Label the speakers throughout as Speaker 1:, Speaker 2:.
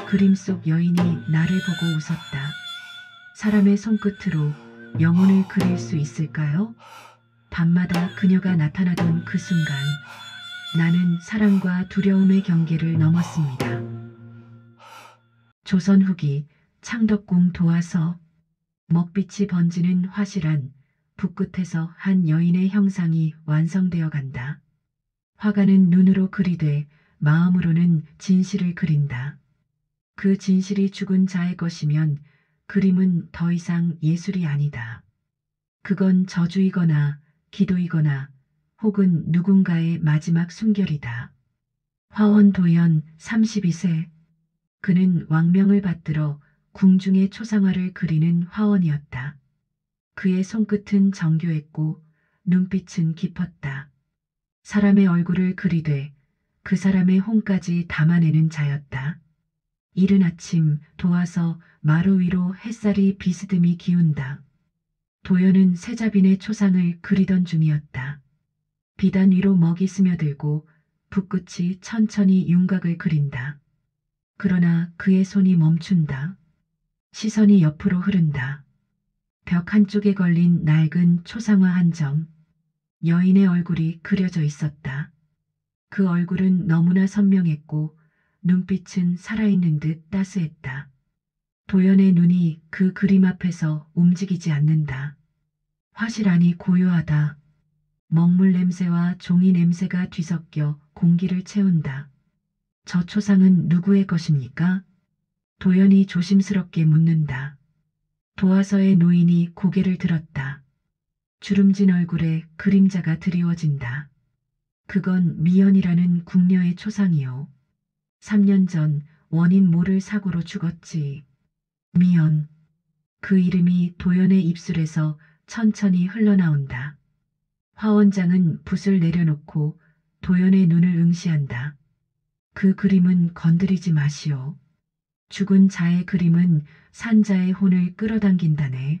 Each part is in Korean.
Speaker 1: 그림 속 여인이 나를 보고 웃었다. 사람의 손끝으로 영혼을 그릴 수 있을까요? 밤마다 그녀가 나타나던 그 순간 나는 사랑과 두려움의 경계를 넘었습니다. 조선 후기 창덕궁 도화서 먹빛이 번지는 화실한 붓끝에서 한 여인의 형상이 완성되어 간다. 화가는 눈으로 그리되 마음으로는 진실을 그린다. 그 진실이 죽은 자의 것이면 그림은 더 이상 예술이 아니다. 그건 저주이거나 기도이거나 혹은 누군가의 마지막 순결이다. 화원도연 32세. 그는 왕명을 받들어 궁중의 초상화를 그리는 화원이었다. 그의 손끝은 정교했고 눈빛은 깊었다. 사람의 얼굴을 그리되 그 사람의 혼까지 담아내는 자였다. 이른 아침 도와서 마루 위로 햇살이 비스듬히 기운다. 도연은 세자빈의 초상을 그리던 중이었다. 비단 위로 먹이 스며들고 붓끝이 천천히 윤곽을 그린다. 그러나 그의 손이 멈춘다. 시선이 옆으로 흐른다. 벽 한쪽에 걸린 낡은 초상화 한 점. 여인의 얼굴이 그려져 있었다. 그 얼굴은 너무나 선명했고 눈빛은 살아있는 듯 따스했다. 도연의 눈이 그 그림 앞에서 움직이지 않는다. 화실 안이 고요하다. 먹물 냄새와 종이 냄새가 뒤섞여 공기를 채운다. 저 초상은 누구의 것입니까? 도연이 조심스럽게 묻는다. 도화서의 노인이 고개를 들었다. 주름진 얼굴에 그림자가 드리워진다. 그건 미연이라는 궁녀의 초상이요. 3년 전 원인 모를 사고로 죽었지. 미연. 그 이름이 도연의 입술에서 천천히 흘러나온다. 화원장은 붓을 내려놓고 도연의 눈을 응시한다. 그 그림은 건드리지 마시오. 죽은 자의 그림은 산자의 혼을 끌어당긴다네.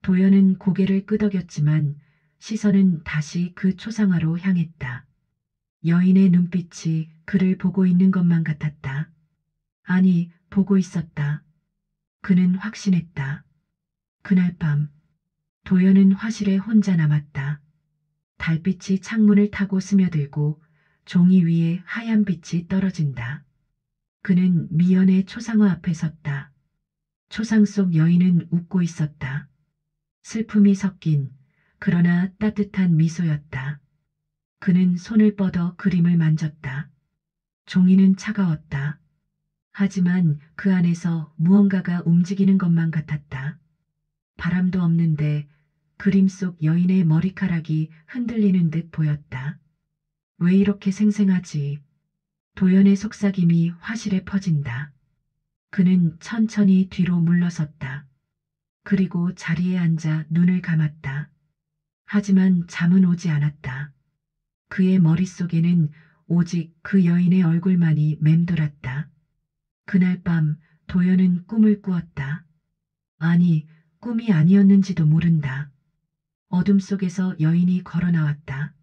Speaker 1: 도연은 고개를 끄덕였지만 시선은 다시 그 초상화로 향했다. 여인의 눈빛이 그를 보고 있는 것만 같았다. 아니, 보고 있었다. 그는 확신했다. 그날 밤 도연은 화실에 혼자 남았다. 달빛이 창문을 타고 스며들고 종이 위에 하얀 빛이 떨어진다. 그는 미연의 초상화 앞에 섰다. 초상 속 여인은 웃고 있었다. 슬픔이 섞인 그러나 따뜻한 미소였다. 그는 손을 뻗어 그림을 만졌다. 종이는 차가웠다. 하지만 그 안에서 무언가가 움직이는 것만 같았다. 바람도 없는데 그림 속 여인의 머리카락이 흔들리는 듯 보였다. 왜 이렇게 생생하지? 도연의 속삭임이 화실에 퍼진다. 그는 천천히 뒤로 물러섰다. 그리고 자리에 앉아 눈을 감았다. 하지만 잠은 오지 않았다. 그의 머릿속에는 오직 그 여인의 얼굴만이 맴돌았다. 그날 밤 도연은 꿈을 꾸었다. 아니, 꿈이 아니었는지도 모른다. 어둠 속에서 여인이 걸어 나왔다.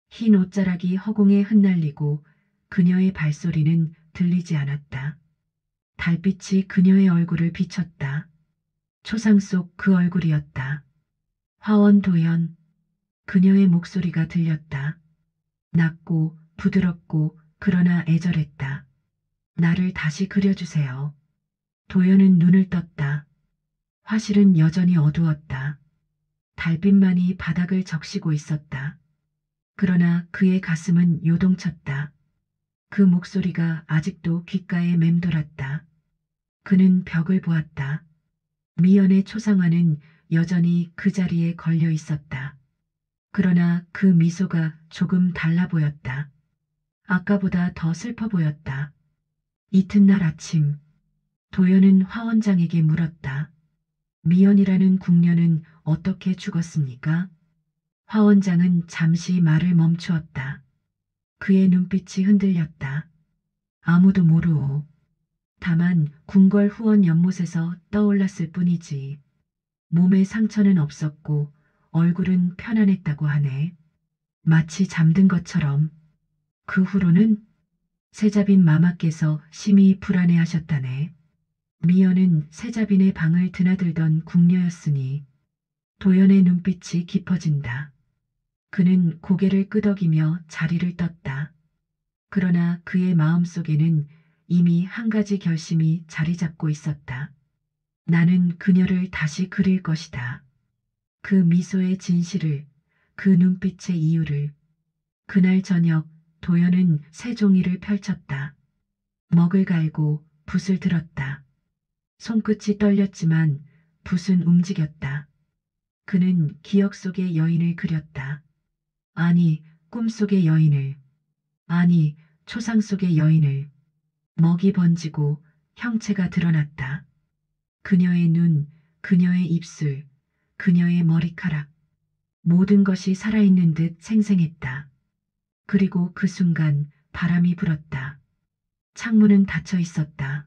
Speaker 1: 흰 옷자락이 허공에 흩날리고 그녀의 발소리는 들리지 않았다. 달빛이 그녀의 얼굴을 비췄다. 초상 속 그 얼굴이었다. 화원도연. 그녀의 목소리가 들렸다. 낮고 부드럽고 그러나 애절했다. 나를 다시 그려주세요. 도연은 눈을 떴다. 화실은 여전히 어두웠다. 달빛만이 바닥을 적시고 있었다. 그러나 그의 가슴은 요동쳤다. 그 목소리가 아직도 귓가에 맴돌았다. 그는 벽을 보았다. 미연의 초상화는 여전히 그 자리에 걸려 있었다. 그러나 그 미소가 조금 달라 보였다. 아까보다 더 슬퍼 보였다. 이튿날 아침, 도연은 화원장에게 물었다. 미연이라는 궁녀는 어떻게 죽었습니까? 화원장은 잠시 말을 멈추었다. 그의 눈빛이 흔들렸다. 아무도 모르오. 다만 궁궐 후원 연못에서 떠올랐을 뿐이지. 몸에 상처는 없었고 얼굴은 편안했다고 하네. 마치 잠든 것처럼. 그 후로는 세자빈 마마께서 심히 불안해하셨다네. 미연은 세자빈의 방을 드나들던 궁녀였으니 도연의 눈빛이 깊어진다. 그는 고개를 끄덕이며 자리를 떴다. 그러나 그의 마음속에는 이미 한 가지 결심이 자리 잡고 있었다. 나는 그녀를 다시 그릴 것이다. 그 미소의 진실을, 그 눈빛의 이유를. 그날 저녁 도연은 새 종이를 펼쳤다. 먹을 갈고 붓을 들었다. 손끝이 떨렸지만 붓은 움직였다. 그는 기억 속의 여인을 그렸다. 아니, 꿈속의 여인을. 아니, 초상 속의 여인을. 먹이 번지고 형체가 드러났다. 그녀의 눈, 그녀의 입술, 그녀의 머리카락. 모든 것이 살아있는 듯 생생했다. 그리고 그 순간 바람이 불었다. 창문은 닫혀 있었다.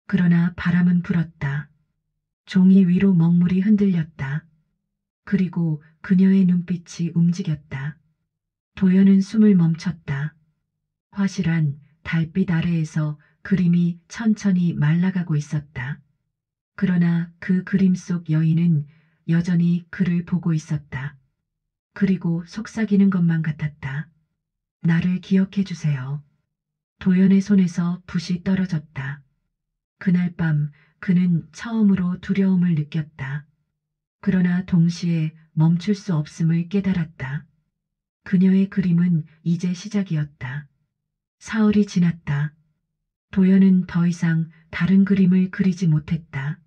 Speaker 1: 그러나 바람은 불었다. 종이 위로 먹물이 흔들렸다. 그리고 그녀의 눈빛이 움직였다. 도연은 숨을 멈췄다. 화실한 달빛 아래에서 그림이 천천히 말라가고 있었다. 그러나 그 그림 속 여인은 여전히 그를 보고 있었다. 그리고 속삭이는 것만 같았다. 나를 기억해 주세요. 도연의 손에서 붓이 떨어졌다. 그날 밤 그는 처음으로 두려움을 느꼈다. 그러나 동시에 멈출 수 없음을 깨달았다. 그녀의 그림은 이제 시작이었다. 사흘이 지났다. 도연은 더 이상 다른 그림을 그리지 못했다.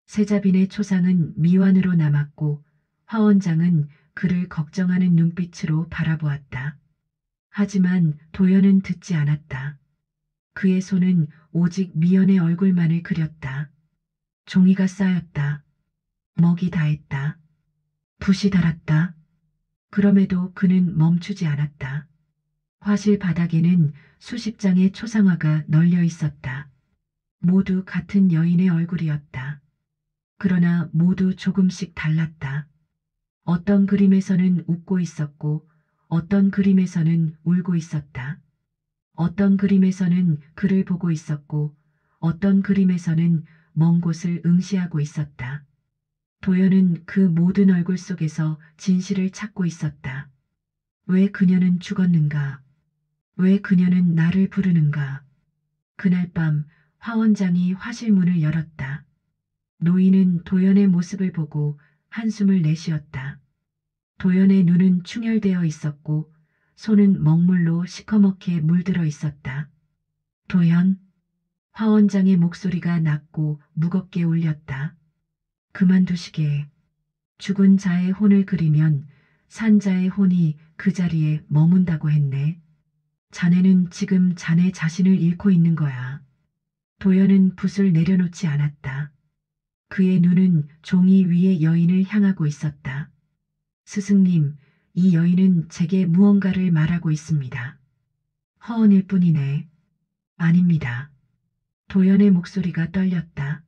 Speaker 1: 세자빈의 초상은 미완으로 남았고 화원장은 그를 걱정하는 눈빛으로 바라보았다. 하지만 도연은 듣지 않았다. 그의 손은 오직 미연의 얼굴만을 그렸다. 종이가 쌓였다. 먹이 닿았다. 붓이 달았다. 그럼에도 그는 멈추지 않았다. 화실 바닥에는 수십 장의 초상화가 널려 있었다. 모두 같은 여인의 얼굴이었다. 그러나 모두 조금씩 달랐다. 어떤 그림에서는 웃고 있었고 어떤 그림에서는 울고 있었다. 어떤 그림에서는 그를 보고 있었고 어떤 그림에서는 먼 곳을 응시하고 있었다. 도연은 그 모든 얼굴 속에서 진실을 찾고 있었다. 왜 그녀는 죽었는가? 왜 그녀는 나를 부르는가? 그날 밤 화원장이 화실문을 열었다. 노인은 도연의 모습을 보고 한숨을 내쉬었다. 도연의 눈은 충혈되어 있었고 손은 먹물로 시커멓게 물들어 있었다. 도연, 화원장의 목소리가 낮고 무겁게 울렸다. 그만두시게. 죽은 자의 혼을 그리면 산 자의 혼이 그 자리에 머문다고 했네. 자네는 지금 자네 자신을 잃고 있는 거야. 도연은 붓을 내려놓지 않았다. 그의 눈은 종이 위의 여인을 향하고 있었다. 스승님, 이 여인은 제게 무언가를 말하고 있습니다. 허언일 뿐이네. 아닙니다. 도연의 목소리가 떨렸다.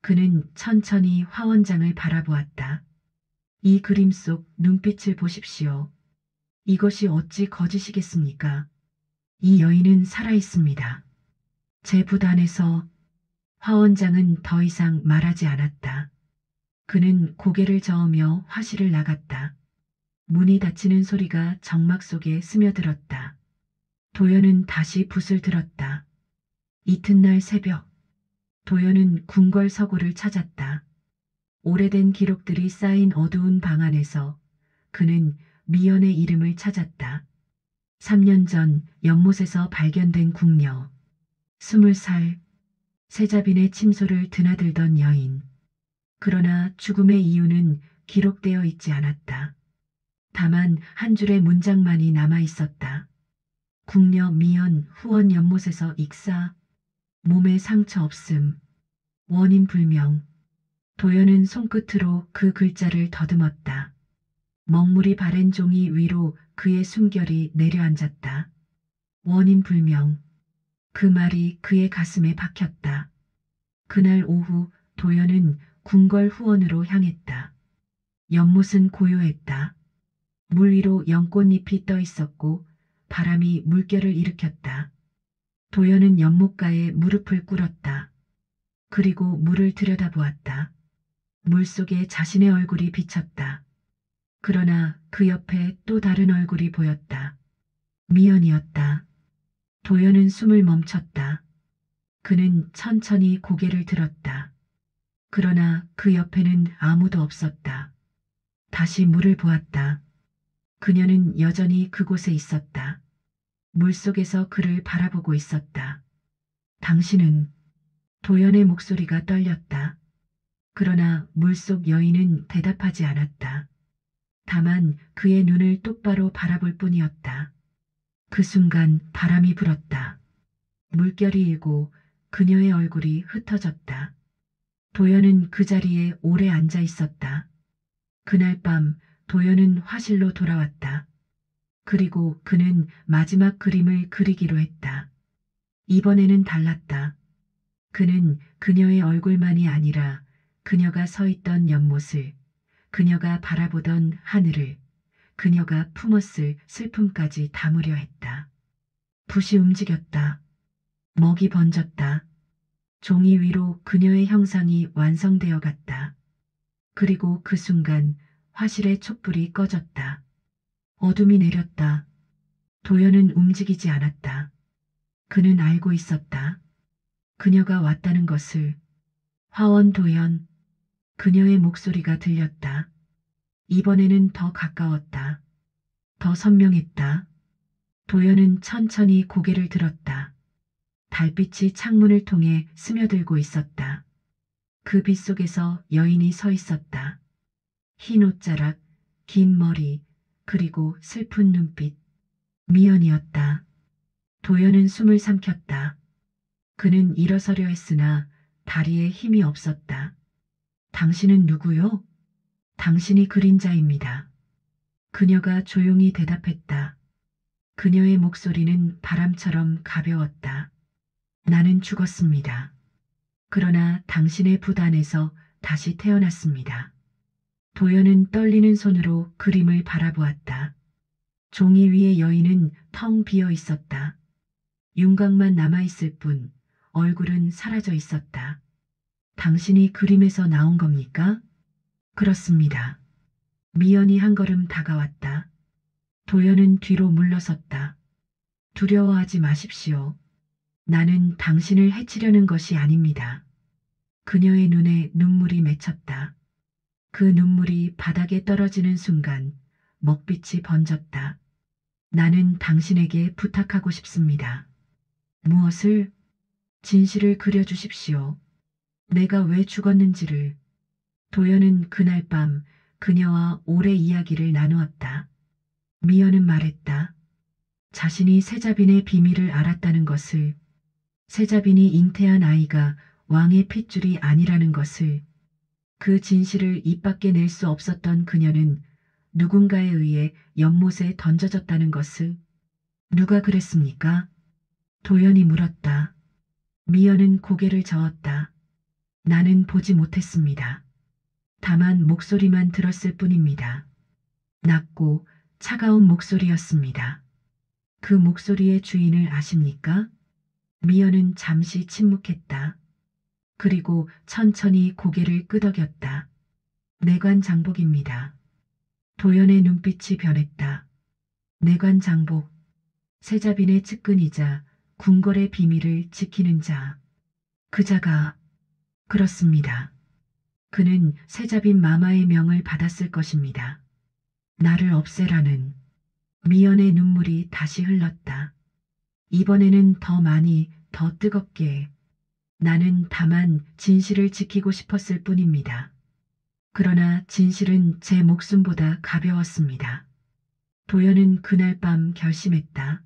Speaker 1: 그는 천천히 화원장을 바라보았다. 이 그림 속 눈빛을 보십시오. 이것이 어찌 거짓이겠습니까? 이 여인은 살아있습니다. 제 붓 안에서. 화원장은 더 이상 말하지 않았다. 그는 고개를 저으며 화실을 나갔다. 문이 닫히는 소리가 정막 속에 스며들었다. 도연은 다시 붓을 들었다. 이튿날 새벽, 도연은 궁궐 서고를 찾았다. 오래된 기록들이 쌓인 어두운 방 안에서 그는 미연의 이름을 찾았다. 3년 전 연못에서 발견된 궁녀. 20살, 세자빈의 침소를 드나들던 여인. 그러나 죽음의 이유는 기록되어 있지 않았다. 다만 한 줄의 문장만이 남아 있었다. 궁녀 미연 후원 연못에서 익사. 몸에 상처 없음. 원인 불명. 도연은 손끝으로 그 글자를 더듬었다. 먹물이 바랜 종이 위로 그의 숨결이 내려앉았다. 원인 불명. 그 말이 그의 가슴에 박혔다. 그날 오후 도연은 궁궐 후원으로 향했다. 연못은 고요했다. 물 위로 연꽃잎이 떠 있었고 바람이 물결을 일으켰다. 도연은 연못가에 무릎을 꿇었다. 그리고 물을 들여다보았다. 물속에 자신의 얼굴이 비쳤다. 그러나 그 옆에 또 다른 얼굴이 보였다. 미연이었다. 도연은 숨을 멈췄다. 그는 천천히 고개를 들었다. 그러나 그 옆에는 아무도 없었다. 다시 물을 보았다. 그녀는 여전히 그곳에 있었다. 물속에서 그를 바라보고 있었다. 당신은 도연의 목소리가 떨렸다. 그러나 물속 여인은 대답하지 않았다. 다만 그의 눈을 똑바로 바라볼 뿐이었다. 그 순간 바람이 불었다. 물결이 일고 그녀의 얼굴이 흩어졌다. 도연은 그 자리에 오래 앉아 있었다. 그날 밤 도연은 화실로 돌아왔다. 그리고 그는 마지막 그림을 그리기로 했다. 이번에는 달랐다. 그는 그녀의 얼굴만이 아니라 그녀가 서 있던 연못을, 그녀가 바라보던 하늘을, 그녀가 품었을 슬픔까지 담으려 했다. 붓이 움직였다. 먹이 번졌다. 종이 위로 그녀의 형상이 완성되어 갔다. 그리고 그 순간 화실의 촛불이 꺼졌다. 어둠이 내렸다. 도연은 움직이지 않았다. 그는 알고 있었다. 그녀가 왔다는 것을. 화원 도연. 그녀의 목소리가 들렸다. 이번에는 더 가까웠다. 더 선명했다. 도연은 천천히 고개를 들었다. 달빛이 창문을 통해 스며들고 있었다. 그 빛 속에서 여인이 서 있었다. 흰 옷자락, 긴 머리, 그리고 슬픈 눈빛. 미연이었다. 도연은 숨을 삼켰다. 그는 일어서려 했으나 다리에 힘이 없었다. 당신은 누구요? 당신이 그림자입니다. 그녀가 조용히 대답했다. 그녀의 목소리는 바람처럼 가벼웠다. 나는 죽었습니다. 그러나 당신의 붓 안에서 다시 태어났습니다. 도연은 떨리는 손으로 그림을 바라보았다. 종이 위의 여인은 텅 비어 있었다. 윤곽만 남아있을 뿐 얼굴은 사라져 있었다. 당신이 그림에서 나온 겁니까? 그렇습니다. 미연이 한 걸음 다가왔다. 도연은 뒤로 물러섰다. 두려워하지 마십시오. 나는 당신을 해치려는 것이 아닙니다. 그녀의 눈에 눈물이 맺혔다. 그 눈물이 바닥에 떨어지는 순간 먹빛이 번졌다. 나는 당신에게 부탁하고 싶습니다. 무엇을? 진실을 그려주십시오. 내가 왜 죽었는지를. 도연은 그날 밤 그녀와 오래 이야기를 나누었다. 미연은 말했다. 자신이 세자빈의 비밀을 알았다는 것을, 세자빈이 잉태한 아이가 왕의 핏줄이 아니라는 것을, 그 진실을 입 밖에 낼 수 없었던 그녀는 누군가에 의해 연못에 던져졌다는 것을. 누가 그랬습니까? 도연이 물었다. 미연은 고개를 저었다. 나는 보지 못했습니다. 다만 목소리만 들었을 뿐입니다. 낮고 차가운 목소리였습니다. 그 목소리의 주인을 아십니까? 미연은 잠시 침묵했다. 그리고 천천히 고개를 끄덕였다. 내관 장복입니다. 도연의 눈빛이 변했다. 내관 장복. 세자빈의 측근이자 궁궐의 비밀을 지키는 자. 그 자가. 그렇습니다. 그는 세자빈 마마의 명을 받았을 것입니다. 나를 없애라는. 미연의 눈물이 다시 흘렀다. 이번에는 더 많이, 더 뜨겁게. 나는 다만 진실을 지키고 싶었을 뿐입니다. 그러나 진실은 제 목숨보다 가벼웠습니다. 도연은 그날 밤 결심했다.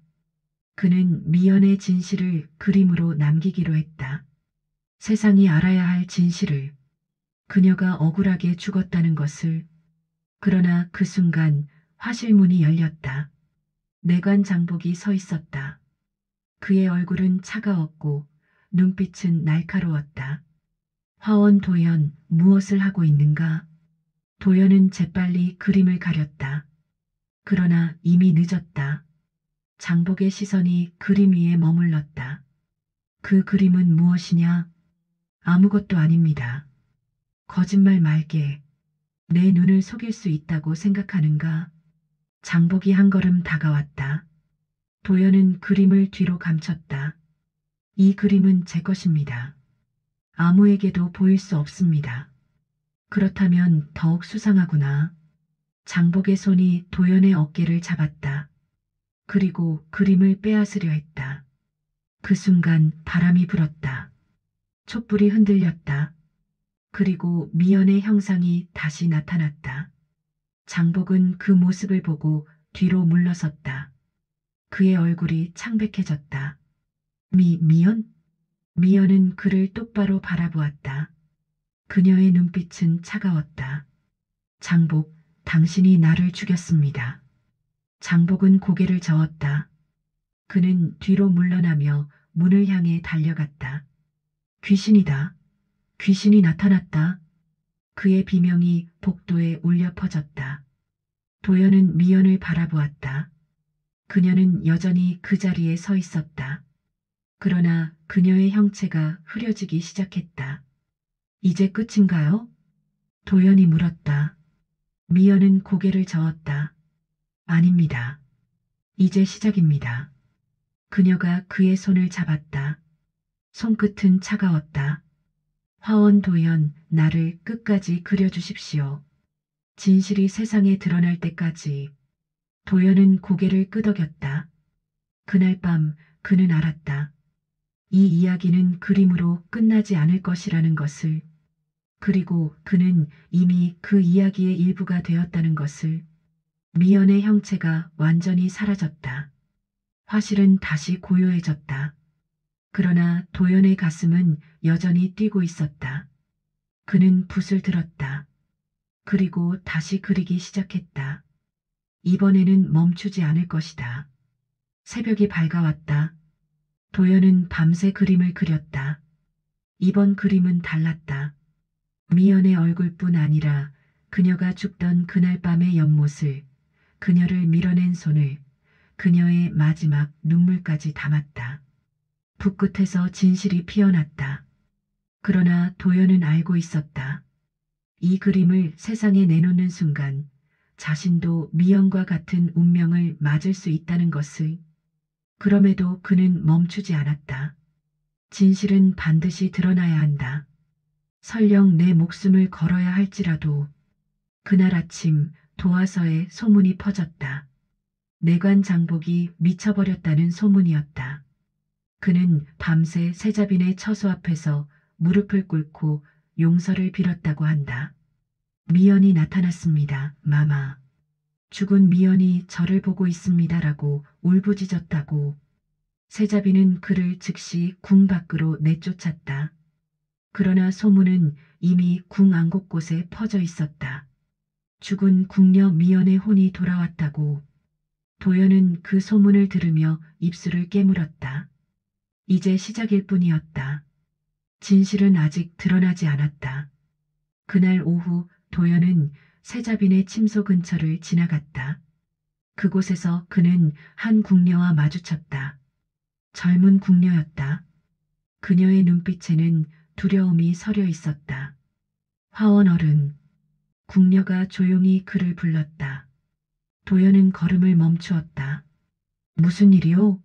Speaker 1: 그는 미연의 진실을 그림으로 남기기로 했다. 세상이 알아야 할 진실을. 그녀가 억울하게 죽었다는 것을. 그러나 그 순간 화실문이 열렸다. 내관 장복이 서 있었다. 그의 얼굴은 차가웠고 눈빛은 날카로웠다. 화원 도연, 무엇을 하고 있는가? 도연은 재빨리 그림을 가렸다. 그러나 이미 늦었다. 장복의 시선이 그림 위에 머물렀다. 그 그림은 무엇이냐? 아무것도 아닙니다. 거짓말 말게. 내 눈을 속일 수 있다고 생각하는가? 장복이 한 걸음 다가왔다. 도연은 그림을 뒤로 감췄다. 이 그림은 제 것입니다. 아무에게도 보일 수 없습니다. 그렇다면 더욱 수상하구나. 장복의 손이 도연의 어깨를 잡았다. 그리고 그림을 빼앗으려 했다. 그 순간 바람이 불었다. 촛불이 흔들렸다. 그리고 미연의 형상이 다시 나타났다. 장복은 그 모습을 보고 뒤로 물러섰다. 그의 얼굴이 창백해졌다. 미연? 미연은 그를 똑바로 바라보았다. 그녀의 눈빛은 차가웠다. 장복, 당신이 나를 죽였습니다. 장복은 고개를 저었다. 그는 뒤로 물러나며 문을 향해 달려갔다. 귀신이다. 귀신이 나타났다. 그의 비명이 복도에 울려 퍼졌다. 도연은 미연을 바라보았다. 그녀는 여전히 그 자리에 서 있었다. 그러나 그녀의 형체가 흐려지기 시작했다. 이제 끝인가요? 도연이 물었다. 미연은 고개를 저었다. 아닙니다. 이제 시작입니다. 그녀가 그의 손을 잡았다. 손끝은 차가웠다. 화원 도연, 나를 끝까지 그려주십시오. 진실이 세상에 드러날 때까지. 도연은 고개를 끄덕였다. 그날 밤 그는 알았다. 이 이야기는 그림으로 끝나지 않을 것이라는 것을. 그리고 그는 이미 그 이야기의 일부가 되었다는 것을. 미연의 형체가 완전히 사라졌다. 화실은 다시 고요해졌다. 그러나 도연의 가슴은 여전히 뛰고 있었다. 그는 붓을 들었다. 그리고 다시 그리기 시작했다. 이번에는 멈추지 않을 것이다. 새벽이 밝아왔다. 도연은 밤새 그림을 그렸다. 이번 그림은 달랐다. 미연의 얼굴뿐 아니라 그녀가 죽던 그날 밤의 연못을, 그녀를 밀어낸 손을, 그녀의 마지막 눈물까지 담았다. 붓끝에서 진실이 피어났다. 그러나 도연은 알고 있었다. 이 그림을 세상에 내놓는 순간 자신도 미연과 같은 운명을 맞을 수 있다는 것을. 그럼에도 그는 멈추지 않았다. 진실은 반드시 드러나야 한다. 설령 내 목숨을 걸어야 할지라도. 그날 아침 도화서에 소문이 퍼졌다. 내관 장복이 미쳐버렸다는 소문이었다. 그는 밤새 세자빈의 처소 앞에서 무릎을 꿇고 용서를 빌었다고 한다. 미연이 나타났습니다, 마마. 죽은 미연이 저를 보고 있습니다라고 울부짖었다고. 세자빈은 그를 즉시 궁 밖으로 내쫓았다. 그러나 소문은 이미 궁 안 곳곳에 퍼져 있었다. 죽은 궁녀 미연의 혼이 돌아왔다고. 도연은 그 소문을 들으며 입술을 깨물었다. 이제 시작일 뿐이었다. 진실은 아직 드러나지 않았다. 그날 오후 도연은 세자빈의 침소 근처를 지나갔다. 그곳에서 그는 한 궁녀와 마주쳤다. 젊은 궁녀였다. 그녀의 눈빛에는 두려움이 서려 있었다. 화원 어른. 궁녀가 조용히 그를 불렀다. 도연은 걸음을 멈추었다. 무슨 일이오?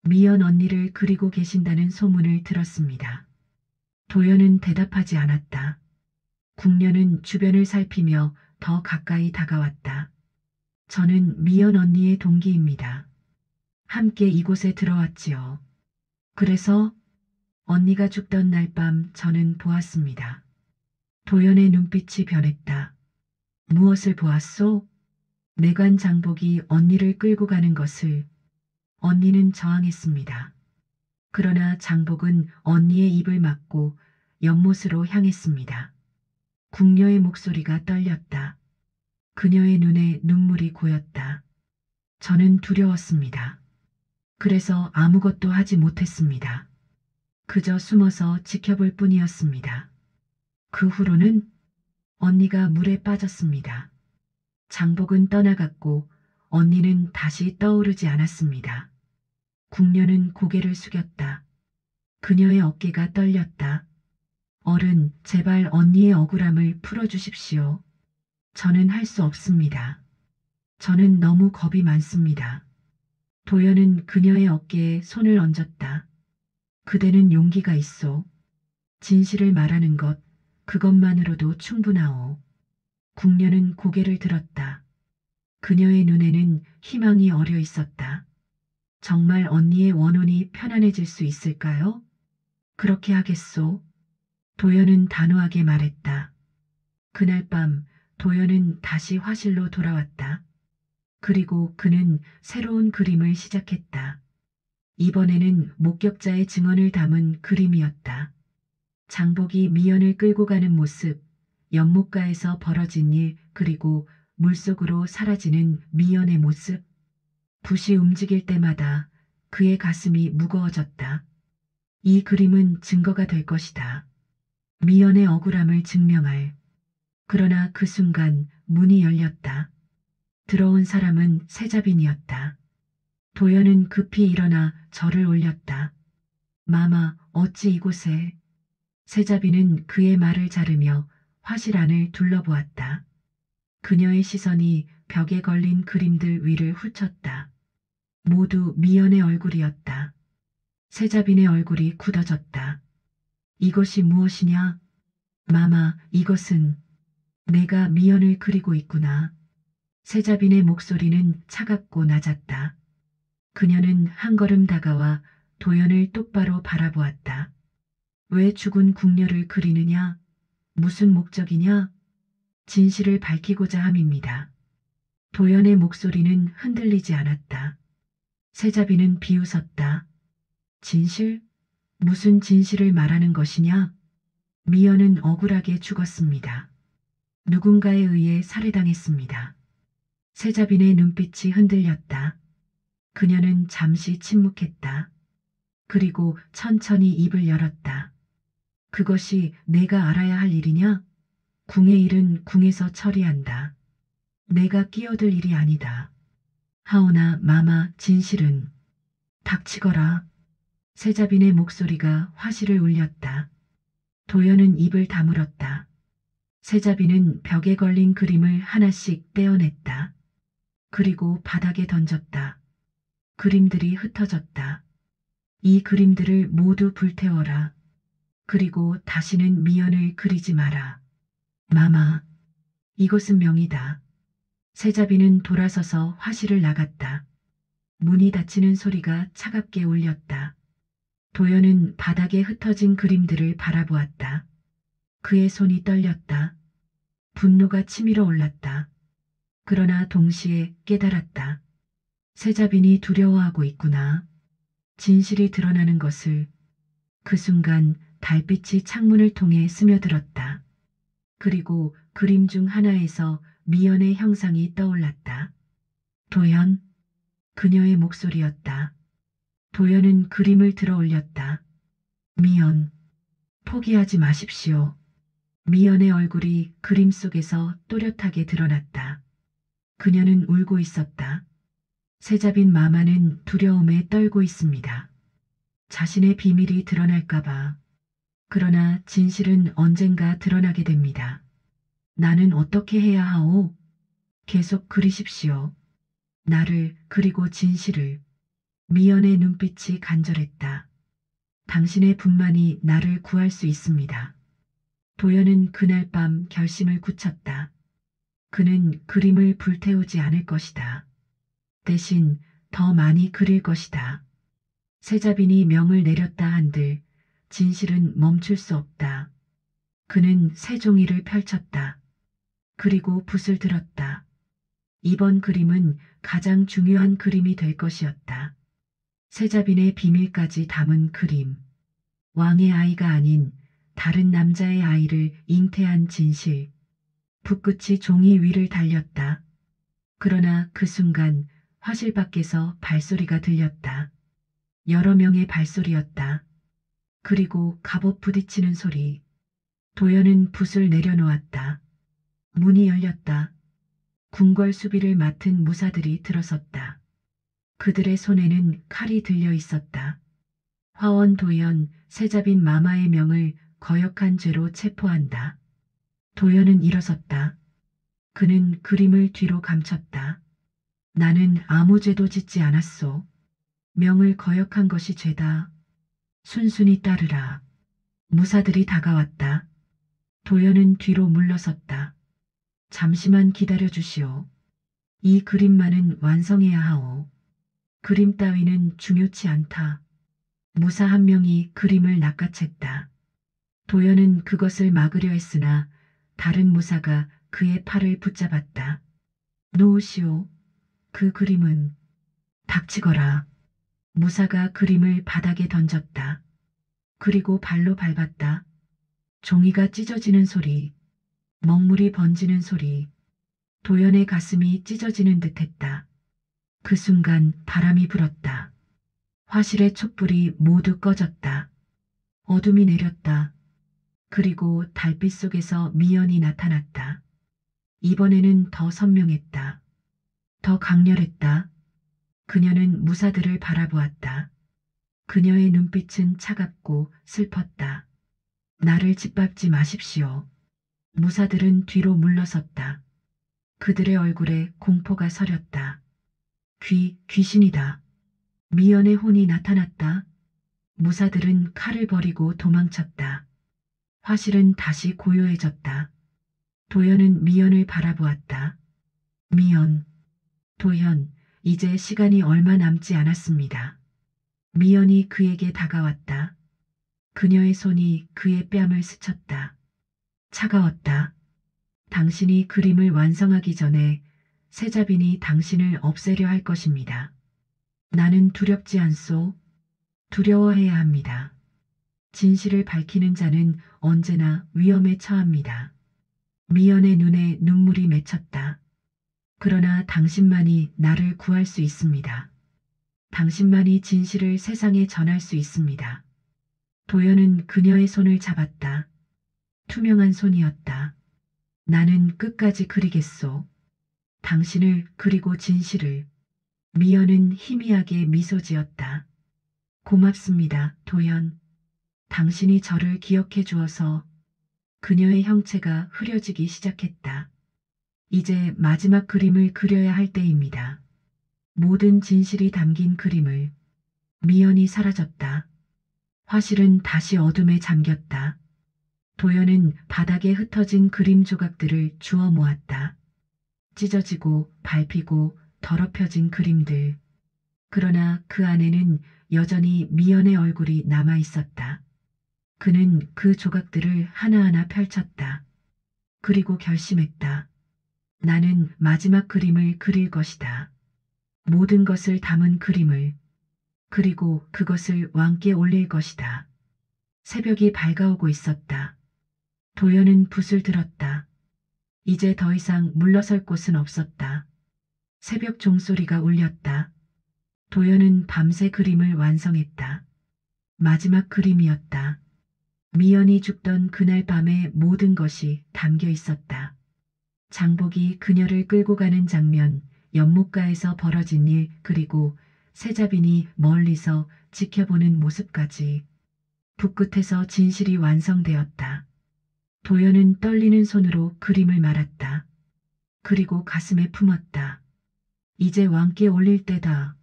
Speaker 1: 미연 언니를 그리고 계신다는 소문을 들었습니다. 도연은 대답하지 않았다. 궁녀는 주변을 살피며 더 가까이 다가왔다. 저는 미연 언니의 동기입니다. 함께 이곳에 들어왔지요. 그래서 언니가 죽던 날 밤 저는 보았습니다. 도연의 눈빛이 변했다. 무엇을 보았소? 내관 장복이 언니를 끌고 가는 것을. 언니는 저항했습니다. 그러나 장복은 언니의 입을 막고 연못으로 향했습니다. 궁녀의 목소리가 떨렸다. 그녀의 눈에 눈물이 고였다. 저는 두려웠습니다. 그래서 아무것도 하지 못했습니다. 그저 숨어서 지켜볼 뿐이었습니다. 그 후로는 언니가 물에 빠졌습니다. 장복은 떠나갔고 언니는 다시 떠오르지 않았습니다. 궁녀는 고개를 숙였다. 그녀의 어깨가 떨렸다. 어른, 제발 언니의 억울함을 풀어주십시오. 저는 할 수 없습니다. 저는 너무 겁이 많습니다. 도연은 그녀의 어깨에 손을 얹었다. 그대는 용기가 있소. 진실을 말하는 것, 그것만으로도 충분하오. 궁녀는 고개를 들었다. 그녀의 눈에는 희망이 어려 있었다. 정말 언니의 원혼이 편안해질 수 있을까요? 그렇게 하겠소. 도연은 단호하게 말했다. 그날 밤 도연은 다시 화실로 돌아왔다. 그리고 그는 새로운 그림을 시작했다. 이번에는 목격자의 증언을 담은 그림이었다. 장복이 미연을 끌고 가는 모습, 연못가에서 벌어진 일, 그리고 물속으로 사라지는 미연의 모습. 붓이 움직일 때마다 그의 가슴이 무거워졌다. 이 그림은 증거가 될 것이다. 미연의 억울함을 증명할. 그러나 그 순간 문이 열렸다. 들어온 사람은 세자빈이었다. 도연은 급히 일어나 절을 올렸다. 마마, 어찌 이곳에? 세자빈은 그의 말을 자르며 화실 안을 둘러보았다. 그녀의 시선이 벽에 걸린 그림들 위를 훑었다. 모두 미연의 얼굴이었다. 세자빈의 얼굴이 굳어졌다. 이것이 무엇이냐? 마마, 이것은 내가 미연을 그리고 있구나. 세자빈의 목소리는 차갑고 낮았다. 그녀는 한 걸음 다가와 도연을 똑바로 바라보았다. 왜 죽은 궁녀를 그리느냐? 무슨 목적이냐? 진실을 밝히고자 함입니다. 도연의 목소리는 흔들리지 않았다. 세자빈은 비웃었다. 진실? 무슨 진실을 말하는 것이냐? 미연은 억울하게 죽었습니다. 누군가에 의해 살해당했습니다. 세자빈의 눈빛이 흔들렸다. 그녀는 잠시 침묵했다. 그리고 천천히 입을 열었다. 그것이 내가 알아야 할 일이냐? 궁의 일은 궁에서 처리한다. 내가 끼어들 일이 아니다. 하오나 마마, 진실은 닥치거라. 세자빈의 목소리가 화실을 울렸다. 도연은 입을 다물었다. 세자빈은 벽에 걸린 그림을 하나씩 떼어냈다. 그리고 바닥에 던졌다. 그림들이 흩어졌다. 이 그림들을 모두 불태워라. 그리고 다시는 미연을 그리지 마라. 마마, 이것은 명이다. 세자빈은 돌아서서 화실을 나갔다. 문이 닫히는 소리가 차갑게 울렸다. 도연은 바닥에 흩어진 그림들을 바라보았다. 그의 손이 떨렸다. 분노가 치밀어 올랐다. 그러나 동시에 깨달았다. 세자빈이 두려워하고 있구나. 진실이 드러나는 것을. 그 순간 달빛이 창문을 통해 스며들었다. 그리고 그림 중 하나에서 미연의 형상이 떠올랐다. 도연, 그녀의 목소리였다. 도연은 그림을 들어 올렸다. 미연, 포기하지 마십시오. 미연의 얼굴이 그림 속에서 또렷하게 드러났다. 그녀는 울고 있었다. 세자빈 마마는 두려움에 떨고 있습니다. 자신의 비밀이 드러날까봐. 그러나 진실은 언젠가 드러나게 됩니다. 나는 어떻게 해야 하오? 계속 그리십시오. 나를 그리고 진실을. 미연의 눈빛이 간절했다. 당신의 분만이 나를 구할 수 있습니다. 도연은 그날 밤 결심을 굳혔다. 그는 그림을 불태우지 않을 것이다. 대신 더 많이 그릴 것이다. 세자빈이 명을 내렸다 한들 진실은 멈출 수 없다. 그는 새 종이를 펼쳤다. 그리고 붓을 들었다. 이번 그림은 가장 중요한 그림이 될 것이었다. 세자빈의 비밀까지 담은 그림. 왕의 아이가 아닌 다른 남자의 아이를 잉태한 진실. 붓끝이 종이 위를 달렸다. 그러나 그 순간 화실 밖에서 발소리가 들렸다. 여러 명의 발소리였다. 그리고 갑옷 부딪히는 소리. 도연은 붓을 내려놓았다. 문이 열렸다. 궁궐 수비를 맡은 무사들이 들어섰다. 그들의 손에는 칼이 들려 있었다. 화원 도연, 세자빈 마마의 명을 거역한 죄로 체포한다. 도연은 일어섰다. 그는 그림을 뒤로 감췄다. 나는 아무 죄도 짓지 않았소. 명을 거역한 것이 죄다. 순순히 따르라. 무사들이 다가왔다. 도연은 뒤로 물러섰다. 잠시만 기다려 주시오. 이 그림만은 완성해야 하오. 그림 따위는 중요치 않다. 무사 한 명이 그림을 낚아챘다. 도연은 그것을 막으려 했으나 다른 무사가 그의 팔을 붙잡았다. 놓으시오. 그 그림은. 닥치거라. 무사가 그림을 바닥에 던졌다. 그리고 발로 밟았다. 종이가 찢어지는 소리, 먹물이 번지는 소리, 도연의 가슴이 찢어지는 듯했다. 그 순간 바람이 불었다. 화실의 촛불이 모두 꺼졌다. 어둠이 내렸다. 그리고 달빛 속에서 미연이 나타났다. 이번에는 더 선명했다. 더 강렬했다. 그녀는 무사들을 바라보았다. 그녀의 눈빛은 차갑고 슬펐다. 나를 짓밟지 마십시오. 무사들은 뒤로 물러섰다. 그들의 얼굴에 공포가 서렸다. 귀신이다. 미연의 혼이 나타났다. 무사들은 칼을 버리고 도망쳤다. 화실은 다시 고요해졌다. 도연은 미연을 바라보았다. 미연, 도연, 이제 시간이 얼마 남지 않았습니다. 미연이 그에게 다가왔다. 그녀의 손이 그의 뺨을 스쳤다. 차가웠다. 당신이 그림을 완성하기 전에 세자빈이 당신을 없애려 할 것입니다. 나는 두렵지 않소. 두려워해야 합니다. 진실을 밝히는 자는 언제나 위험에 처합니다. 미연의 눈에 눈물이 맺혔다. 그러나 당신만이 나를 구할 수 있습니다. 당신만이 진실을 세상에 전할 수 있습니다. 도연은 그녀의 손을 잡았다. 투명한 손이었다. 나는 끝까지 그리겠소. 당신을 그리고 진실을. 미연은 희미하게 미소 지었다. 고맙습니다, 도연. 당신이 저를 기억해 주어서. 그녀의 형체가 흐려지기 시작했다. 이제 마지막 그림을 그려야 할 때입니다. 모든 진실이 담긴 그림을. 미연이 사라졌다. 화실은 다시 어둠에 잠겼다. 도연은 바닥에 흩어진 그림 조각들을 주워 모았다. 찢어지고 밟히고 더럽혀진 그림들. 그러나 그 안에는 여전히 미연의 얼굴이 남아 있었다. 그는 그 조각들을 하나하나 펼쳤다. 그리고 결심했다. 나는 마지막 그림을 그릴 것이다. 모든 것을 담은 그림을. 그리고 그것을 왕께 올릴 것이다. 새벽이 밝아오고 있었다. 도연은 붓을 들었다. 이제 더 이상 물러설 곳은 없었다. 새벽 종소리가 울렸다. 도연은 밤새 그림을 완성했다. 마지막 그림이었다. 미연이 죽던 그날 밤의 모든 것이 담겨 있었다. 장복이 그녀를 끌고 가는 장면, 연못가에서 벌어진 일, 그리고 세자빈이 멀리서 지켜보는 모습까지. 붓끝에서 진실이 완성되었다. 도연은 떨리는 손으로 그림을 말았다. 그리고 가슴에 품었다. 이제 왕께 올릴 때다.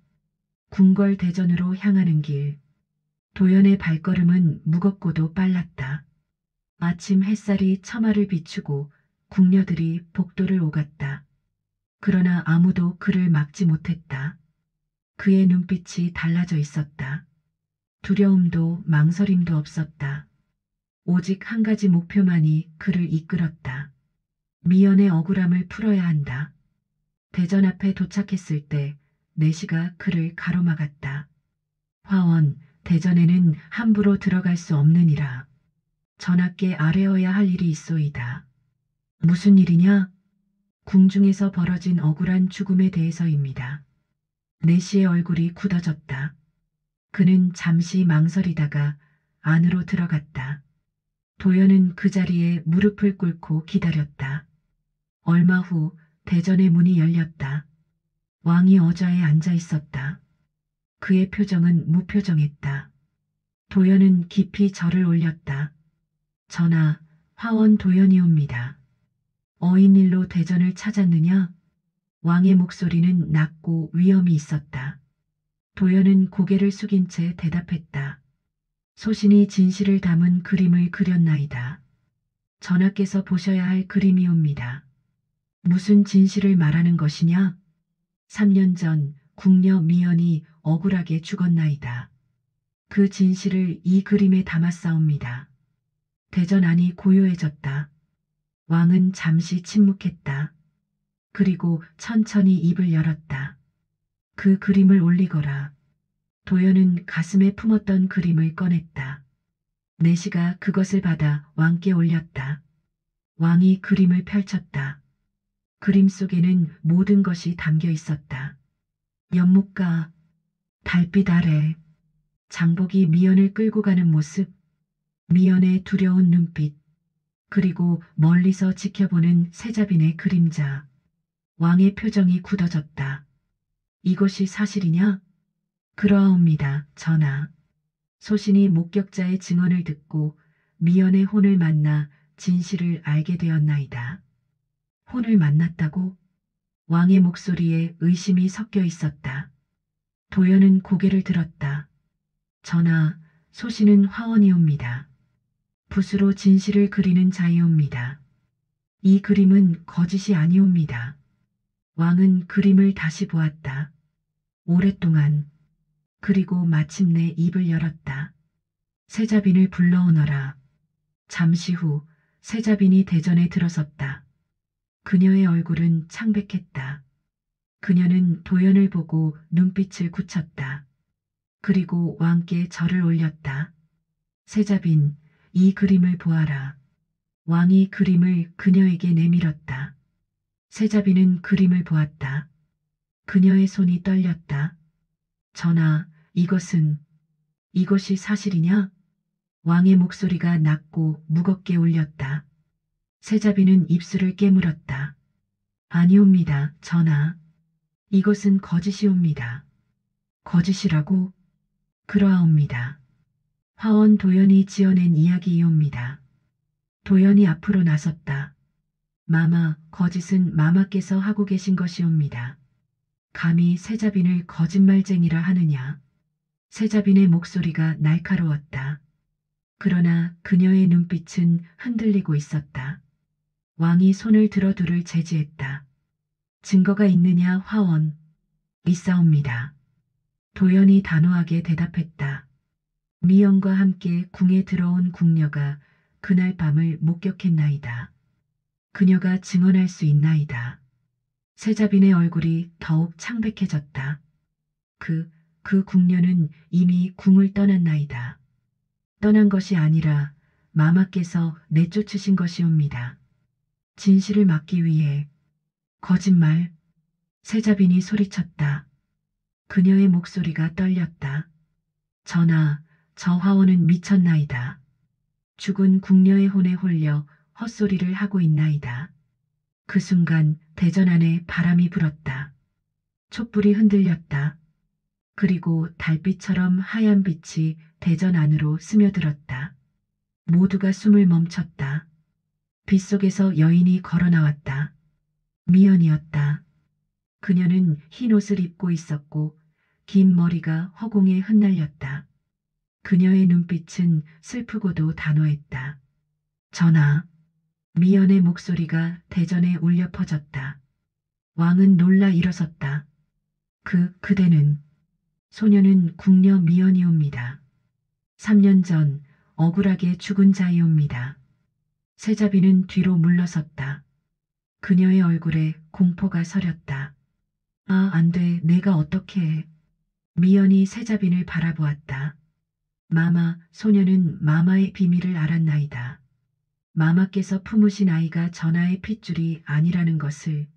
Speaker 1: 궁궐대전으로 향하는 길. 도연의 발걸음은 무겁고도 빨랐다. 아침 햇살이 처마를 비추고 궁녀들이 복도를 오갔다. 그러나 아무도 그를 막지 못했다. 그의 눈빛이 달라져 있었다. 두려움도 망설임도 없었다. 오직 한 가지 목표만이 그를 이끌었다. 미연의 억울함을 풀어야 한다. 대전 앞에 도착했을 때 내시가 그를 가로막았다. 화원, 대전에는 함부로 들어갈 수 없느니라. 전하께 아뢰어야 할 일이 있소이다. 무슨 일이냐? 궁중에서 벌어진 억울한 죽음에 대해서입니다. 내시의 얼굴이 굳어졌다. 그는 잠시 망설이다가 안으로 들어갔다. 도연은 그 자리에 무릎을 꿇고 기다렸다. 얼마 후 대전의 문이 열렸다. 왕이 어좌에 앉아 있었다. 그의 표정은 무표정했다. 도연은 깊이 절을 올렸다. 전하, 화원 도연이옵니다. 어인일로 대전을 찾았느냐? 왕의 목소리는 낮고 위엄이 있었다. 도연은 고개를 숙인 채 대답했다. 소신이 진실을 담은 그림을 그렸나이다. 전하께서 보셔야 할 그림이옵니다. 무슨 진실을 말하는 것이냐? 3년 전 궁녀 미연이 억울하게 죽었나이다. 그 진실을 이 그림에 담았사옵니다. 대전 안이 고요해졌다. 왕은 잠시 침묵했다. 그리고 천천히 입을 열었다. 그 그림을 올리거라. 도연은 가슴에 품었던 그림을 꺼냈다. 내시가 그것을 받아 왕께 올렸다. 왕이 그림을 펼쳤다. 그림 속에는 모든 것이 담겨 있었다. 연못가, 달빛 아래, 장복이 미연을 끌고 가는 모습, 미연의 두려운 눈빛, 그리고 멀리서 지켜보는 세자빈의 그림자. 왕의 표정이 굳어졌다. 이것이 사실이냐? 그러하옵니다, 전하. 소신이 목격자의 증언을 듣고 미연의 혼을 만나 진실을 알게 되었나이다. 혼을 만났다고? 왕의 목소리에 의심이 섞여 있었다. 도연은 고개를 들었다. 전하, 소신은 화원이옵니다. 붓으로 진실을 그리는 자이옵니다. 이 그림은 거짓이 아니옵니다. 왕은 그림을 다시 보았다. 오랫동안. 그리고 마침내 입을 열었다. 세자빈을 불러오너라. 잠시 후 세자빈이 대전에 들어섰다. 그녀의 얼굴은 창백했다. 그녀는 도연을 보고 눈빛을 굳혔다. 그리고 왕께 절을 올렸다. 세자빈, 이 그림을 보아라. 왕이 그림을 그녀에게 내밀었다. 세자빈은 그림을 보았다. 그녀의 손이 떨렸다. 전하, 이것이 사실이냐? 왕의 목소리가 낮고 무겁게 울렸다. 세자빈은 입술을 깨물었다. 아니옵니다, 전하. 이것은 거짓이옵니다. 거짓이라고? 그러하옵니다. 화원 도연이 지어낸 이야기이옵니다. 도연이 앞으로 나섰다. 마마, 거짓은 마마께서 하고 계신 것이옵니다. 감히 세자빈을 거짓말쟁이라 하느냐. 세자빈의 목소리가 날카로웠다. 그러나 그녀의 눈빛은 흔들리고 있었다. 왕이 손을 들어 둘을 제지했다. 증거가 있느냐, 화원? 있사옵니다. 도연이 단호하게 대답했다. 미연과 함께 궁에 들어온 궁녀가 그날 밤을 목격했나이다. 그녀가 증언할 수 있나이다. 세자빈의 얼굴이 더욱 창백해졌다. 그 궁녀는 이미 궁을 떠났나이다. 떠난 것이 아니라 마마께서 내쫓으신 것이옵니다. 진실을 막기 위해. 거짓말. 세자빈이 소리쳤다. 그녀의 목소리가 떨렸다. 전하, 저 화원은 미쳤나이다. 죽은 궁녀의 혼에 홀려 헛소리를 하고 있나이다. 그 순간 대전 안에 바람이 불었다. 촛불이 흔들렸다. 그리고 달빛처럼 하얀 빛이 대전 안으로 스며들었다. 모두가 숨을 멈췄다. 빛 속에서 여인이 걸어 나왔다. 미연이었다. 그녀는 흰 옷을 입고 있었고 긴 머리가 허공에 흩날렸다. 그녀의 눈빛은 슬프고도 단호했다. 전하, 미연의 목소리가 대전에 울려 퍼졌다. 왕은 놀라 일어섰다. 그대는, 소녀는 궁녀 미연이옵니다. 3년 전 억울하게 죽은 자이옵니다. 세자빈은 뒤로 물러섰다. 그녀의 얼굴에 공포가 서렸다. 아, 안 돼, 내가 어떻게 해. 미연이 세자빈을 바라보았다. 마마, 소녀는 마마의 비밀을 알았나이다. 마마께서 품으신 아이가 전하의 핏줄이 아니라는 것을.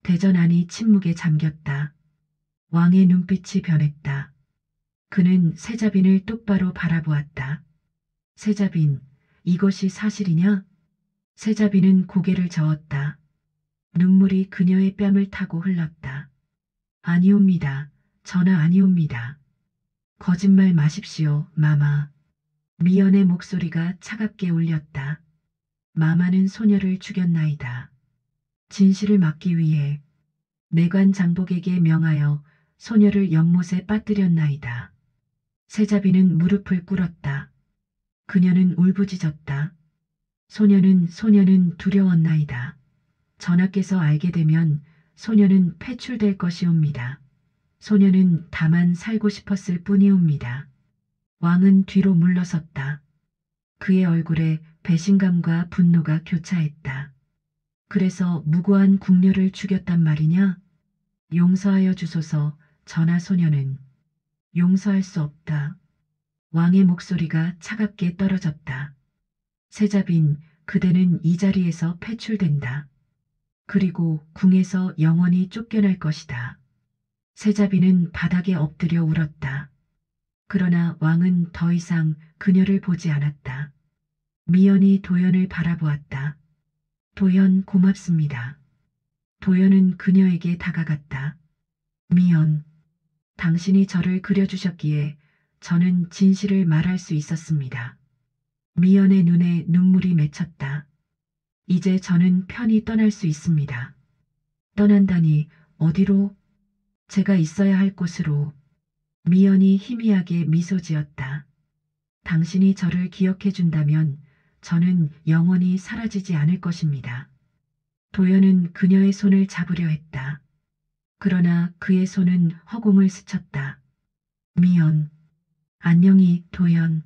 Speaker 1: 대전 안이 침묵에 잠겼다. 왕의 눈빛이 변했다. 그는 세자빈을 똑바로 바라보았다. 세자빈, 이것이 사실이냐? 세자빈은 고개를 저었다. 눈물이 그녀의 뺨을 타고 흘렀다. 아니옵니다. 전하, 아니옵니다. 거짓말 마십시오, 마마. 미연의 목소리가 차갑게 울렸다. 마마는 소녀를 죽였나이다. 진실을 막기 위해 내관 장복에게 명하여 소녀를 연못에 빠뜨렸나이다. 세자비는 무릎을 꿇었다. 그녀는 울부짖었다. 소녀는 두려웠나이다. 전하께서 알게 되면 소녀는 폐출될 것이옵니다. 소녀는 다만 살고 싶었을 뿐이옵니다. 왕은 뒤로 물러섰다. 그의 얼굴에 배신감과 분노가 교차했다. 그래서 무고한 궁녀를 죽였단 말이냐? 용서하여 주소서. 전하, 소녀는 용서할 수 없다. 왕의 목소리가 차갑게 떨어졌다. 세자빈, 그대는 이 자리에서 폐출된다. 그리고 궁에서 영원히 쫓겨날 것이다. 세자빈은 바닥에 엎드려 울었다. 그러나 왕은 더 이상 그녀를 보지 않았다. 미연이 도연을 바라보았다. 도연, 고맙습니다. 도연은 그녀에게 다가갔다. 미연, 당신이 저를 그려주셨기에 저는 진실을 말할 수 있었습니다. 미연의 눈에 눈물이 맺혔다. 이제 저는 편히 떠날 수 있습니다. 떠난다니, 어디로? 제가 있어야 할 곳으로. 미연이 희미하게 미소 지었다. 당신이 저를 기억해 준다면 저는 영원히 사라지지 않을 것입니다. 도연은 그녀의 손을 잡으려 했다. 그러나 그의 손은 허공을 스쳤다. 미연, 안녕히, 도연.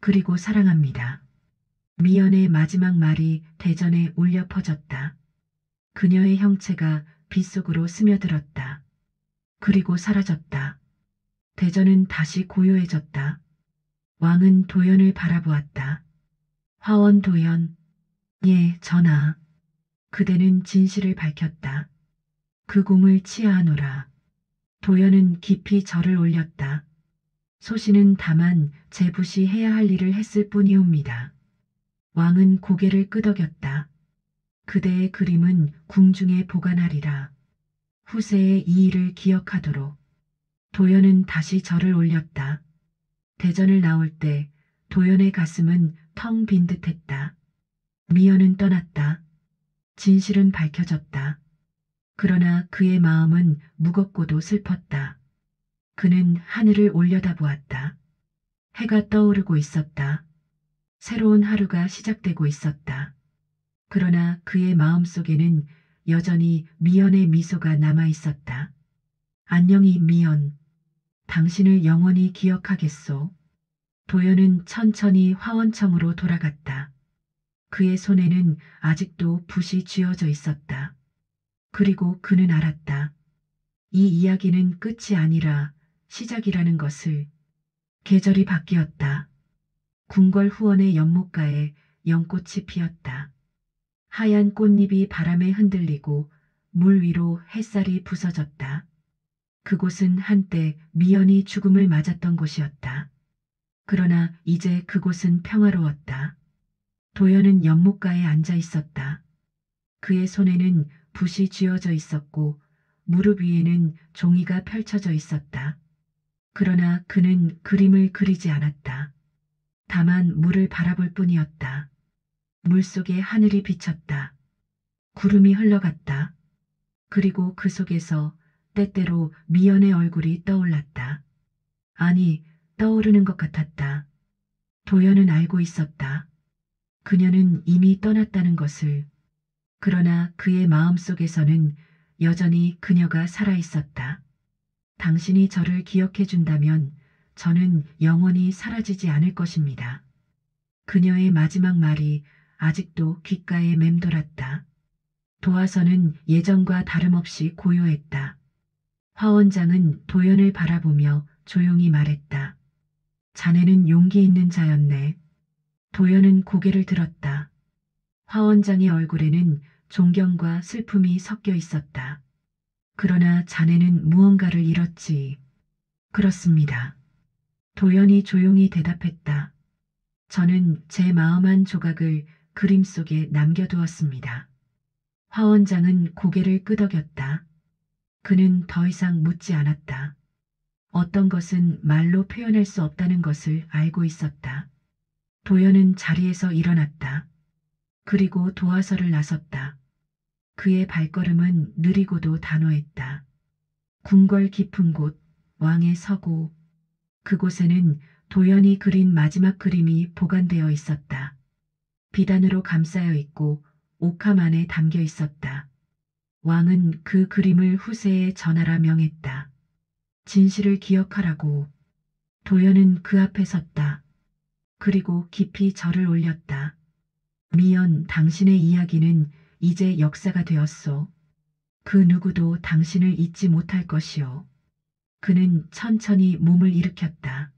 Speaker 1: 그리고 사랑합니다. 미연의 마지막 말이 대전에 울려 퍼졌다. 그녀의 형체가 빗속으로 스며들었다. 그리고 사라졌다. 대전은 다시 고요해졌다. 왕은 도연을 바라보았다. 화원 도연. 예, 전하. 그대는 진실을 밝혔다. 그 공을 치하하노라. 도연은 깊이 절을 올렸다. 소신은 다만 제붓이 해야 할 일을 했을 뿐이옵니다. 왕은 고개를 끄덕였다. 그대의 그림은 궁중에 보관하리라. 후세의 이 일을 기억하도록. 도연은 다시 절을 올렸다. 대전을 나올 때 도연의 가슴은 텅 빈 듯했다. 미연은 떠났다. 진실은 밝혀졌다. 그러나 그의 마음은 무겁고도 슬펐다. 그는 하늘을 올려다보았다. 해가 떠오르고 있었다. 새로운 하루가 시작되고 있었다. 그러나 그의 마음속에는 여전히 미연의 미소가 남아 있었다. 안녕히, 미연. 당신을 영원히 기억하겠소. 도연은 천천히 화원청으로 돌아갔다. 그의 손에는 아직도 붓이 쥐어져 있었다. 그리고 그는 알았다. 이 이야기는 끝이 아니라 시작이라는 것을. 계절이 바뀌었다. 궁궐 후원의 연못가에 연꽃이 피었다. 하얀 꽃잎이 바람에 흔들리고 물 위로 햇살이 부서졌다. 그곳은 한때 미연이 죽음을 맞았던 곳이었다. 그러나 이제 그곳은 평화로웠다. 도연은 연못가에 앉아 있었다. 그의 손에는 붓이 쥐어져 있었고 무릎 위에는 종이가 펼쳐져 있었다. 그러나 그는 그림을 그리지 않았다. 다만 물을 바라볼 뿐이었다. 물속에 하늘이 비쳤다. 구름이 흘러갔다. 그리고 그 속에서 때때로 미연의 얼굴이 떠올랐다. 아니, 떠오르는 것 같았다. 도연은 알고 있었다. 그녀는 이미 떠났다는 것을. 그러나 그의 마음속에서는 여전히 그녀가 살아있었다. 당신이 저를 기억해 준다면 저는 영원히 사라지지 않을 것입니다. 그녀의 마지막 말이 아직도 귓가에 맴돌았다. 도화선은 예전과 다름없이 고요했다. 화원장은 도연을 바라보며 조용히 말했다. 자네는 용기 있는 자였네. 도연은 고개를 들었다. 화원장의 얼굴에는 존경과 슬픔이 섞여 있었다. 그러나 자네는 무언가를 잃었지. 그렇습니다. 도연이 조용히 대답했다. 저는 제 마음 한 조각을 그림 속에 남겨두었습니다. 화원장은 고개를 끄덕였다. 그는 더 이상 묻지 않았다. 어떤 것은 말로 표현할 수 없다는 것을 알고 있었다. 도연은 자리에서 일어났다. 그리고 도화서를 나섰다. 그의 발걸음은 느리고도 단호했다. 궁궐 깊은 곳, 왕의 서고. 그곳에는 도연이 그린 마지막 그림이 보관되어 있었다. 비단으로 감싸여 있고 옥함 안에 담겨 있었다. 왕은 그 그림을 후세에 전하라 명했다. 진실을 기억하라고. 도연은 그 앞에 섰다. 그리고 깊이 절을 올렸다. 미연, 당신의 이야기는 이제 역사가 되었소. 그 누구도 당신을 잊지 못할 것이오. 그는 천천히 몸을 일으켰다.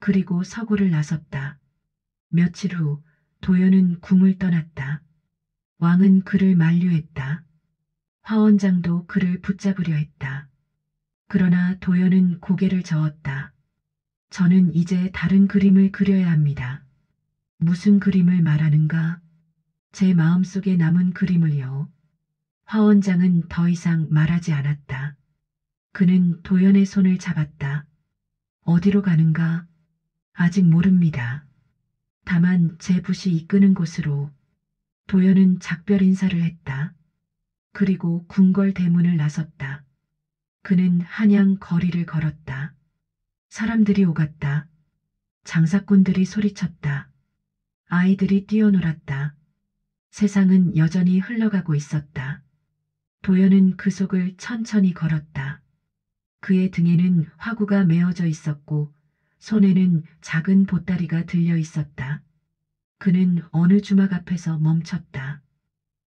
Speaker 1: 그리고 서고를 나섰다. 며칠 후 도연은 궁을 떠났다. 왕은 그를 만류했다. 화원장도 그를 붙잡으려 했다. 그러나 도연은 고개를 저었다. 저는 이제 다른 그림을 그려야 합니다. 무슨 그림을 말하는가? 제 마음속에 남은 그림을요. 화원장은 더 이상 말하지 않았다. 그는 도연의 손을 잡았다. 어디로 가는가? 아직 모릅니다. 다만 제 붓이 이끄는 곳으로. 도연은 작별 인사를 했다. 그리고 궁궐 대문을 나섰다. 그는 한양 거리를 걸었다. 사람들이 오갔다. 장사꾼들이 소리쳤다. 아이들이 뛰어놀았다. 세상은 여전히 흘러가고 있었다. 도연은 그 속을 천천히 걸었다. 그의 등에는 화구가 메어져 있었고 손에는 작은 보따리가 들려 있었다. 그는 어느 주막 앞에서 멈췄다.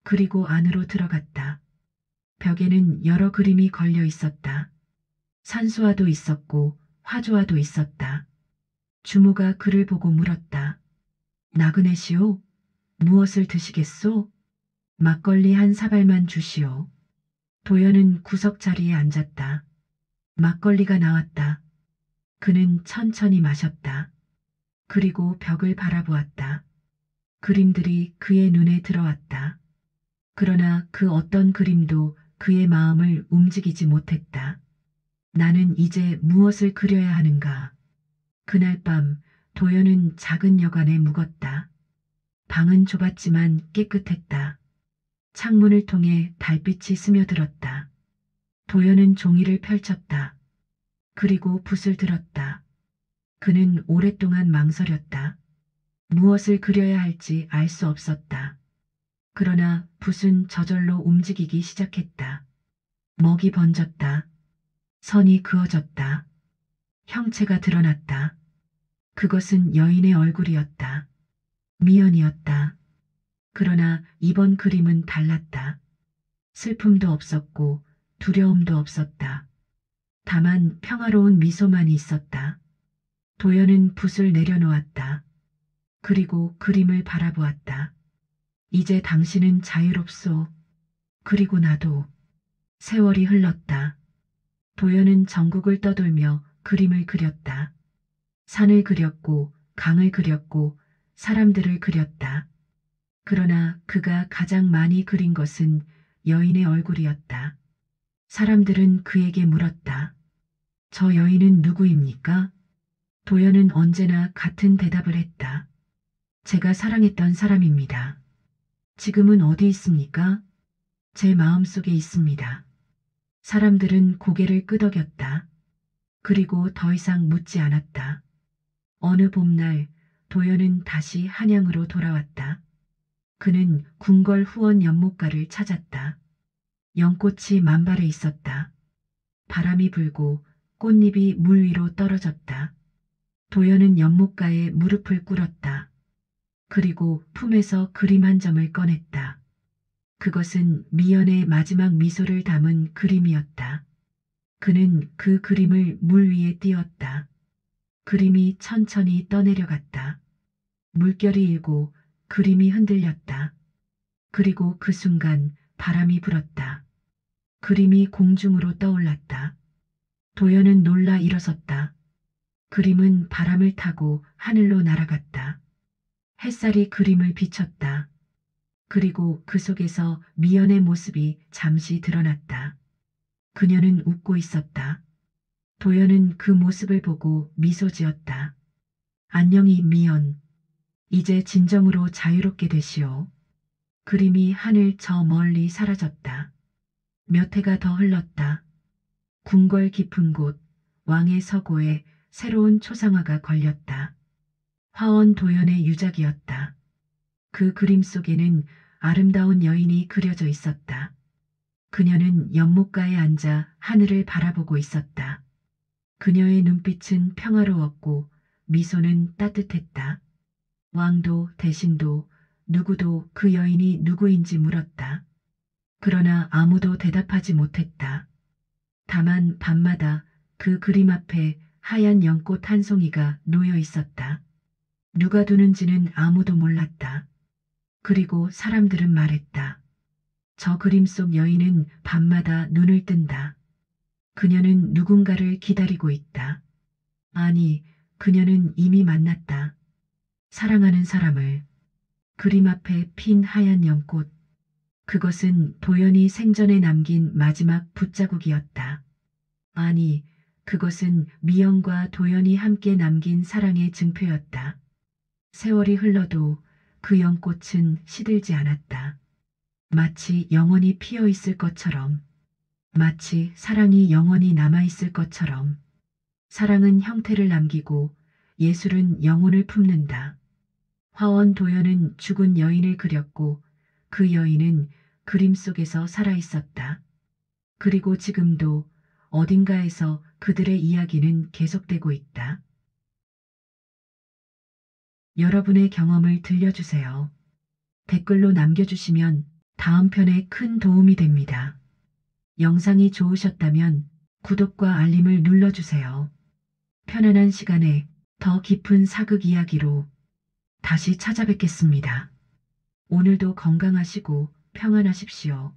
Speaker 1: 그리고 안으로 들어갔다. 벽에는 여러 그림이 걸려 있었다. 산수화도 있었고 화조화도 있었다. 주모가 그를 보고 물었다. 나그네시오? 무엇을 드시겠소? 막걸리 한 사발만 주시오. 도연은 구석 자리에 앉았다. 막걸리가 나왔다. 그는 천천히 마셨다. 그리고 벽을 바라보았다. 그림들이 그의 눈에 들어왔다. 그러나 그 어떤 그림도 그의 마음을 움직이지 못했다. 나는 이제 무엇을 그려야 하는가? 그날 밤 도연은 작은 여관에 묵었다. 방은 좁았지만 깨끗했다. 창문을 통해 달빛이 스며들었다. 도연은 종이를 펼쳤다. 그리고 붓을 들었다. 그는 오랫동안 망설였다. 무엇을 그려야 할지 알 수 없었다. 그러나 붓은 저절로 움직이기 시작했다. 먹이 번졌다. 선이 그어졌다. 형체가 드러났다. 그것은 여인의 얼굴이었다. 미연이었다. 그러나 이번 그림은 달랐다. 슬픔도 없었고 두려움도 없었다. 다만 평화로운 미소만이 있었다. 도연은 붓을 내려놓았다. 그리고 그림을 바라보았다. 이제 당신은 자유롭소. 그리고 나도. 세월이 흘렀다. 도연은 전국을 떠돌며 그림을 그렸다. 산을 그렸고 강을 그렸고 사람들을 그렸다. 그러나 그가 가장 많이 그린 것은 여인의 얼굴이었다. 사람들은 그에게 물었다. 저 여인은 누구입니까? 도연은 언제나 같은 대답을 했다. 제가 사랑했던 사람입니다. 지금은 어디 있습니까? 제 마음속에 있습니다. 사람들은 고개를 끄덕였다. 그리고 더 이상 묻지 않았다. 어느 봄날 도연은 다시 한양으로 돌아왔다. 그는 궁궐 후원 연못가를 찾았다. 연꽃이 만발해 있었다. 바람이 불고 꽃잎이 물 위로 떨어졌다. 도연은 연못가에 무릎을 꿇었다. 그리고 품에서 그림 한 점을 꺼냈다. 그것은 미연의 마지막 미소를 담은 그림이었다. 그는 그 그림을 물 위에 띄웠다. 그림이 천천히 떠내려갔다. 물결이 일고 그림이 흔들렸다. 그리고 그 순간 바람이 불었다. 그림이 공중으로 떠올랐다. 도연은 놀라 일어섰다. 그림은 바람을 타고 하늘로 날아갔다. 햇살이 그림을 비췄다. 그리고 그 속에서 미연의 모습이 잠시 드러났다. 그녀는 웃고 있었다. 도연은 그 모습을 보고 미소 지었다. 안녕히 미연. 이제 진정으로 자유롭게 되시오. 그림이 하늘 저 멀리 사라졌다. 몇 해가 더 흘렀다. 궁궐 깊은 곳, 왕의 서고에 새로운 초상화가 걸렸다. 화원 도연의 유작이었다. 그 그림 속에는 아름다운 여인이 그려져 있었다. 그녀는 연못가에 앉아 하늘을 바라보고 있었다. 그녀의 눈빛은 평화로웠고 미소는 따뜻했다. 왕도 대신도 누구도 그 여인이 누구인지 물었다. 그러나 아무도 대답하지 못했다. 다만 밤마다 그 그림 앞에 하얀 연꽃 한 송이가 놓여 있었다. 누가 두는지는 아무도 몰랐다. 그리고 사람들은 말했다. 저 그림 속 여인은 밤마다 눈을 뜬다. 그녀는 누군가를 기다리고 있다. 아니, 그녀는 이미 만났다. 사랑하는 사람을. 그림 앞에 핀 하얀 연꽃. 그것은 도연이 생전에 남긴 마지막 붓자국이었다. 아니, 그것은 미영과 도연이 함께 남긴 사랑의 증표였다. 세월이 흘러도 그 연꽃은 시들지 않았다. 마치 영원히 피어 있을 것처럼, 마치 사랑이 영원히 남아있을 것처럼. 사랑은 형태를 남기고 예술은 영혼을 품는다. 화원 도연은 죽은 여인을 그렸고 그 여인은 그림 속에서 살아있었다. 그리고 지금도 어딘가에서 그들의 이야기는 계속되고 있다. 여러분의 경험을 들려주세요. 댓글로 남겨주시면 다음 편에 큰 도움이 됩니다. 영상이 좋으셨다면 구독과 알림을 눌러주세요. 편안한 시간에 더 깊은 사극 이야기로 다시 찾아뵙겠습니다. 오늘도 건강하시고 평안하십시오.